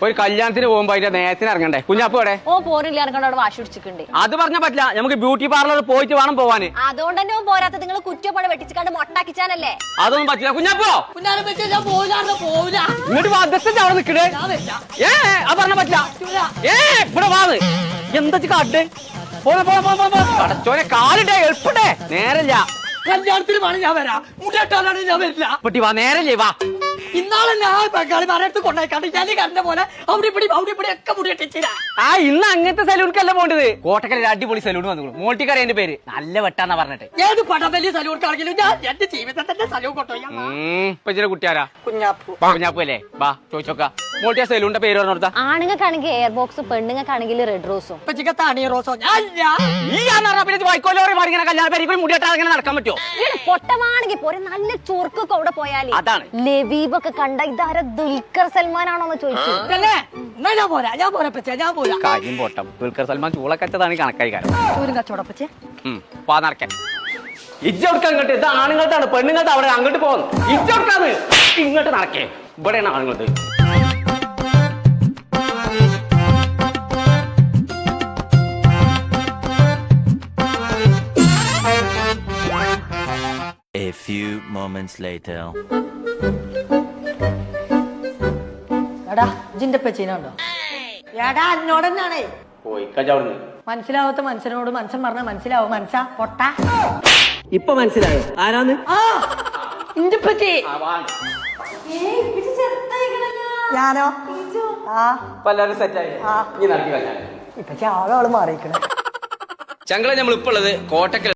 ഒരു കല്യാണത്തിന് പോകുമ്പോ അതിന്റെ നേരത്തിന് ഇറങ്ങണ്ടേ? കുഞ്ഞാപ്പ് എവിടെ? ഓ പോരില്ല ഇറങ്ങണ്ട വാശി പിടിച്ചിട്ടുണ്ട്. അത് പറഞ്ഞ പറ്റില്ല, നമുക്ക് ബ്യൂട്ടി പാർലറിൽ പോയിട്ട് വേണം പോവാന്. അതുകൊണ്ട് തന്നെ പോരാത്ത നിങ്ങൾ കുറ്റപ്പണ വെട്ടിച്ചിക്കാണ്ട് മൊട്ടാക്കിച്ചാനല്ലേ? അതൊന്നും പറ്റില്ല. കുഞ്ഞാപ്പോ ഇങ്ങോട്ട് വധത്തിന്റെ അവിടെ നിൽക്കണേ. അത് പറഞ്ഞ പറ്റില്ല. ഇവിടെ വാന്ന് എന്താ കാട്ട് പടച്ചോനെ കാലിട്ടേ എളുപ്പണ്ടേ നേരല്ല. കല്യാണത്തിന് വേണം ഞാൻ വരാം, മുടിയിട്ടാലാണ് ഞാൻ വരില്ല. പൊട്ടി വാ, നേരല്ലേ വാ. ഇന്നാളെ ഞാൻ ബംഗാളി മരത്ത് കൊണ്ടുപോയിക്കാണ്ട് ഞാൻ കണ്ട പോലെ അവിടെ ഇവിടെ ഒക്കെ മുടിയിട്ടില്ല. ഇന്ന് അങ്ങനത്തെ സലൂൺക്കല്ല പോണ്ടത്. കോട്ടക്കര അടിപൊളി സലൂൺ വന്നു. മോൾട്ടിക്കറി എന്റെ പേര്, നല്ല വെട്ടാന്നാ പറഞ്ഞിട്ട്. ഏത് പടവലി സലൂൺക്കാണെങ്കിലും ഞാൻ എന്റെ ജീവിതത്തിന്റെ സലൂൺ കൊണ്ടുപോയി. ഇപ്പൊ ചില കുട്ടിയാരാ? കുഞ്ഞാപ്പു അല്ലേ? വാ ചോദിച്ചോക്ക. മോൾട്ടിയ സലൂണിന്റെ പേര് പറഞ്ഞു കൊടുത്താ. ആണുങ്ങൾക്കാണെങ്കിൽ എയർ ബോക്സ്, പെണ്ണുങ്ങൾക്കാണെങ്കിൽ റെഡ് റോസും. നടക്കാൻ പറ്റുമോ? പൊട്ടമാണെങ്കിൽ പോരെ, നല്ല ചുർക്കൊക്കെ അവിടെ പോയാല്. അതാണ് ലബീബൊക്കെ കണ്ട ഇതാര ദുൽഖർ സൽമാൻ ആണോന്ന് ചോദിച്ചു. കാര്യം പോട്ടം. ദുൽഖർ സൽമാൻ ചൂളക്കച്ചതാണ് കണക്കായി കാര്യം. നടക്കാൻ ഇജ്ജോടുക്ക അങ്ങോട്ട്. ഇത് ആണുങ്ങൾക്കാണ്, പെണ്ണുങ്ങൾക്ക് അവിടെ അങ്ങോട്ട് പോകുന്നു. ഇജ്ജോടുക്കാന്ന് ഇങ്ങോട്ട് നടക്കേ. ഇവിടെയാണ് ആണുങ്ങൾക്ക്. A few moments later. എടാ ജിന്റെ പെച്ചിനുണ്ടോ? എടാ എന്നോടെന്നാണേ. മനസ്സിലാവാത്ത മനുഷ്യനോട് മനുഷ്യൻ പറഞ്ഞ മനസ്സിലാവും. മനസ്സാ പൊട്ട. ഇപ്പൊ മനസ്സിലായോ ആരാന്ന്? ഇന്റെ പറ്റി ഞാനോ? സെറ്റായി. ഇപ്പൊ ആളാള് മാറിയിക്കണേ. ചങ്കള നമ്മൾ ഇപ്പൊ ഉള്ളത് കോട്ടക്കൽ